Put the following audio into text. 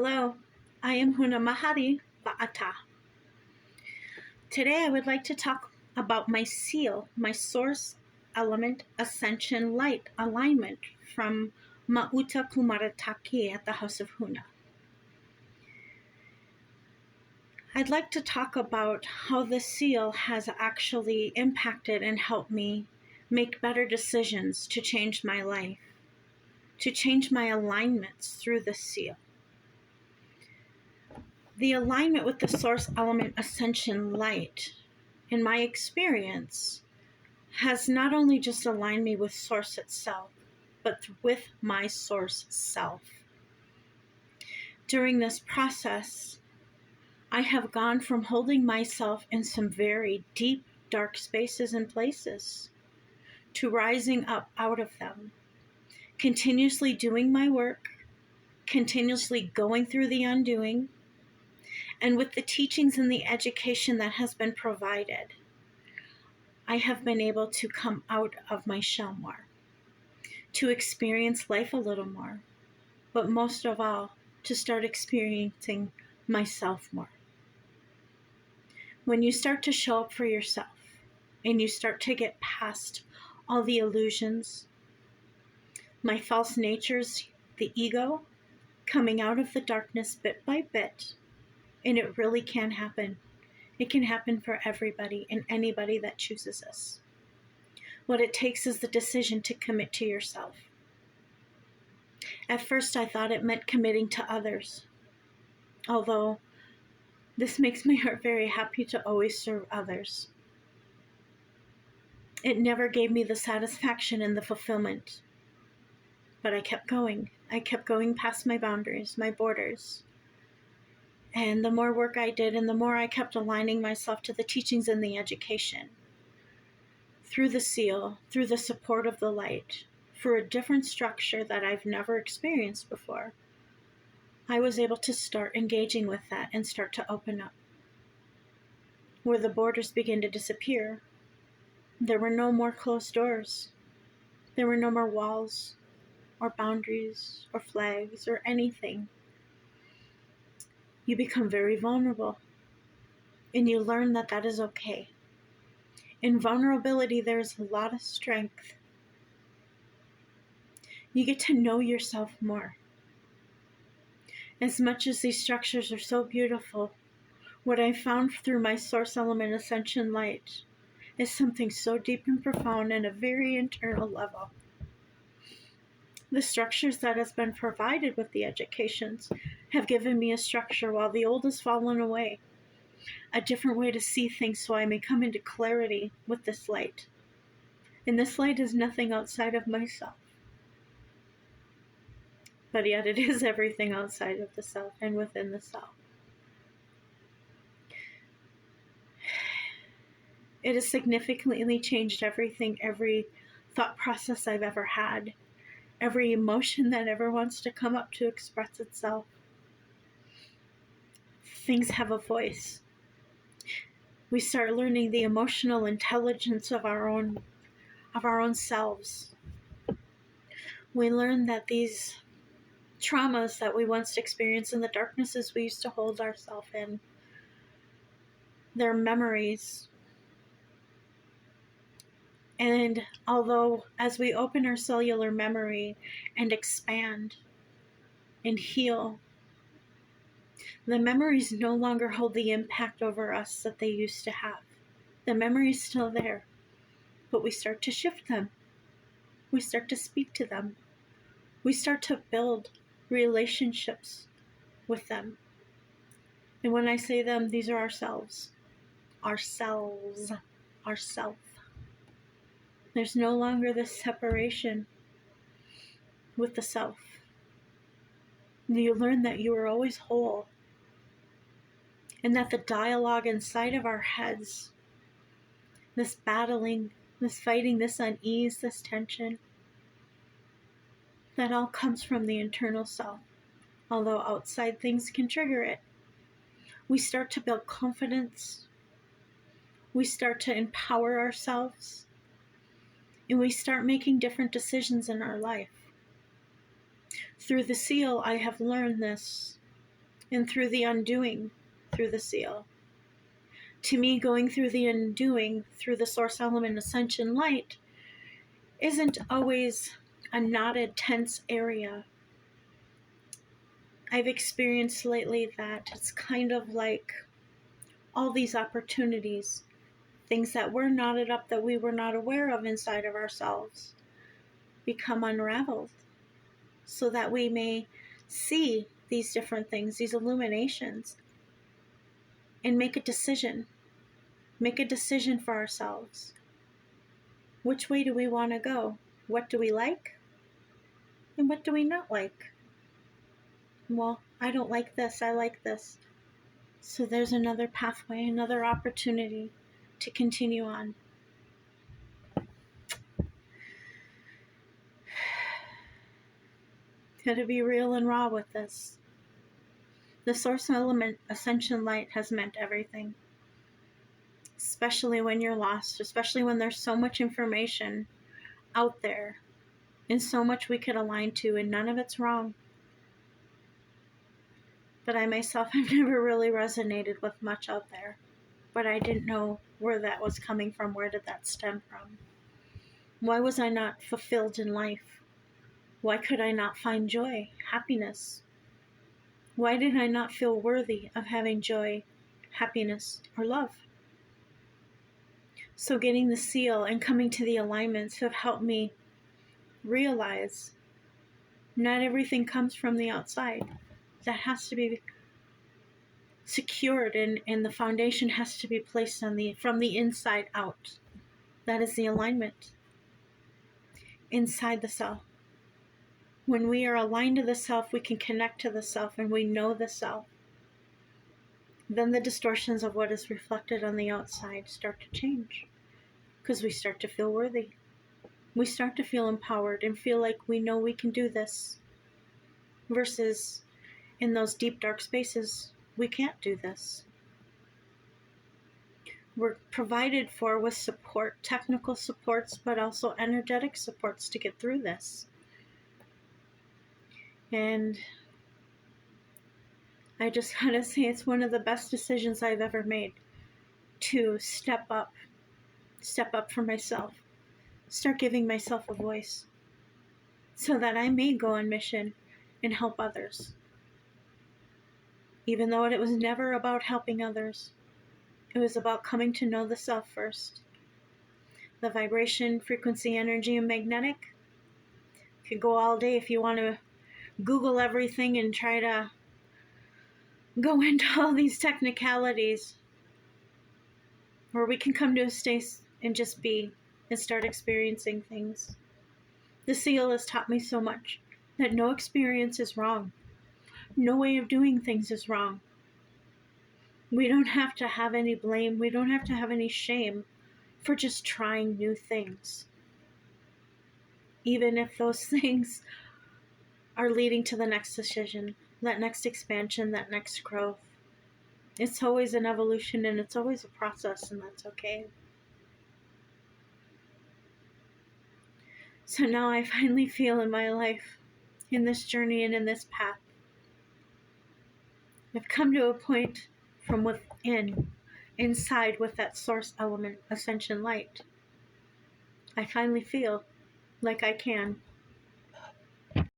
Hello, I am Huna Mahari Va'ata. Today I would like to talk about my S.E.A.L, my Source Element Ascension Light alignment from Mauta Kumarataki at the House of Huna. I'd like to talk about how the S.E.A.L has actually impacted and helped me make better decisions to change my life, to change my alignments through the S.E.A.L. The alignment with the Source Element Ascension Light, in my experience, has not only just aligned me with Source itself, but with my Source self. During this process, I have gone from holding myself in some very deep, dark spaces and places to rising up out of them, continuously doing my work, continuously going through the undoing, and with the teachings and the education that has been provided, I have been able to come out of my shell more, to experience life a little more, but most of all, to start experiencing myself more. When you start to show up for yourself and you start to get past all the illusions, my false natures, the ego, coming out of the darkness bit by bit, and it really can happen. It can happen for everybody and anybody that chooses us. What it takes is the decision to commit to yourself. At first, I thought it meant committing to others, although this makes my heart very happy to always serve others. It never gave me the satisfaction and the fulfillment, but I kept going. I kept going past my boundaries, my borders. And the more work I did and the more I kept aligning myself to the teachings and the education, through the S.E.A.L, through the support of the light, for a different structure that I've never experienced before, I was able to start engaging with that and start to open up. Where the borders began to disappear, there were no more closed doors. There were no more walls or boundaries or flags or anything. You become very vulnerable, and you learn that that is okay. In vulnerability, there is a lot of strength. You get to know yourself more. As much as these structures are so beautiful, what I found through my Source Element Ascension Light is something so deep and profound and a very internal level. The structures that has been provided with the educations have given me a structure while the old has fallen away, a different way to see things so I may come into clarity with this light. And this light is nothing outside of myself, but yet it is everything outside of the self and within the self. It has significantly changed everything, every thought process I've ever had, every emotion that ever wants to come up to express itself. Things have a voice. We start learning the emotional intelligence of our own selves. We learn that these traumas that we once experienced in the darknesses we used to hold ourselves in, they're memories. And although as we open our cellular memory and expand and heal, the memories no longer hold the impact over us that they used to have. The memory is still there, but we start to shift them. We start to speak to them. We start to build relationships with them. And when I say them, these are ourselves. Ourselves. Ourself. There's no longer this separation with the self. You learn that you are always whole, and that the dialogue inside of our heads, this battling, this fighting, this unease, this tension, that all comes from the internal self. Although outside things can trigger it, we start to build confidence, we start to empower ourselves, and we start making different decisions in our life. Through the S.E.A.L, I have learned this, and through the undoing through the seal. To me, going through the undoing through the source element ascension light isn't always a knotted, tense area. I've experienced lately that it's kind of like all these opportunities, things that were knotted up that we were not aware of inside of ourselves, become unraveled so that we may see these different things, these illuminations, and make a decision. Make a decision for ourselves. Which way do we want to go? What do we like? And what do we not like? Well, I don't like this, I like this. So there's another pathway, another opportunity to continue on. Gotta be real and raw with this. The source element ascension light has meant everything. Especially when you're lost, especially when there's so much information out there and so much we could align to, and none of it's wrong. But I myself have never really resonated with much out there. But I didn't know where that was coming from. Where did that stem from? Why was I not fulfilled in life? Why could I not find joy, happiness? Why did I not feel worthy of having joy, happiness, or love? So getting the seal and coming to the alignments have helped me realize not everything comes from the outside. That has to be secured, and the foundation has to be placed from the inside out. That is the alignment inside the self. When we are aligned to the self, we can connect to the self and we know the self. Then the distortions of what is reflected on the outside start to change because we start to feel worthy. We start to feel empowered and feel like we know we can do this, versus in those deep, dark spaces, we can't do this. We're provided for with support, technical supports, but also energetic supports to get through this. And I just gotta say, it's one of the best decisions I've ever made to step up for myself, start giving myself a voice so that I may go on mission and help others. Even though it was never about helping others, it was about coming to know the self first. The vibration, frequency, energy, and magnetic. You could go all day if you want to Google everything and try to go into all these technicalities. Or we can come to a state and just be and start experiencing things. The seal has taught me so much that no experience is wrong. No way of doing things is wrong. We don't have to have any blame. We don't have to have any shame for just trying new things. Even if those things are leading to the next decision, that next expansion, that next growth. It's always an evolution and it's always a process, and that's okay. So now I finally feel in my life, in this journey and in this path, I've come to a point from within, inside with that source element, ascension light. I finally feel like I can